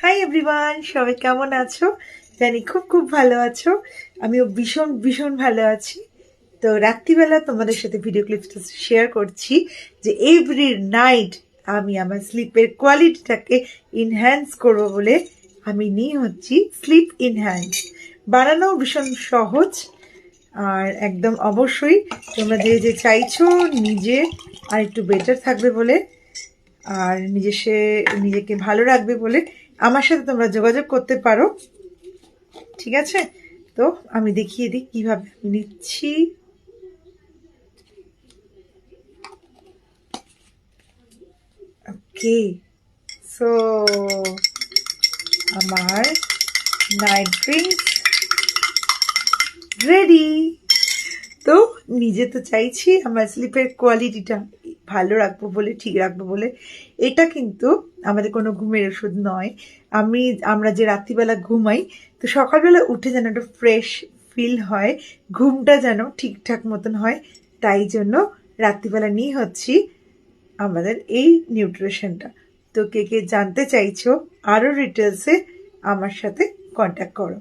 Hi everyone, সবাই কেমন আছো? জানি খুব খুব ভালো আছো। আমিও ভীষণ ভীষণ ভালো আছি। তো রাত্রিবেলা তোমাদের সাথে ভিডিও ক্লিপটা শেয়ার করছি যে এভরি নাইট আমি আমার স্লিপের কোয়ালিটিটাকে ইনহ্যান্স করবো বলে আমি নিয়ে হচ্ছি স্লিপ ইনহ্যান্স। বানানো ভীষণ সহজ আর একদম অবশ্যই তোমরা যে যে চাইছো নিজে আর একটু বেটার থাকবে বলে আর নিজেকে ভালো রাখবে বলে আমার সাথে তোমরা যোগাযোগ করতে পারো। ঠিক আছে, তো আমি দেখিয়ে দিই কিভাবে আমি নিচ্ছি। ওকে, সো আমার নাইট ড্রিঙ্কস রেডি। তো নিজে তো চাইছি আমার স্লিপের কোয়ালিটিটা ভালো রাখবো বলে, ঠিক রাখবো বলে। এটা কিন্তু আমাদের কোনো ঘুমের ওষুধ নয়। আমরা যে রাত্রিবেলা ঘুমাই, তো সকালবেলা উঠে যেন একটা ফ্রেশ ফিল হয়, ঘুমটা যেন ঠিকঠাক মতন হয়, তাই জন্য রাত্রিবেলা নিয়ে হচ্ছি আমাদের এই নিউট্রিশনটা। তো কে কে জানতে চাইছো আরও ডিটেলসে আমার সাথে কন্ট্যাক্ট করো।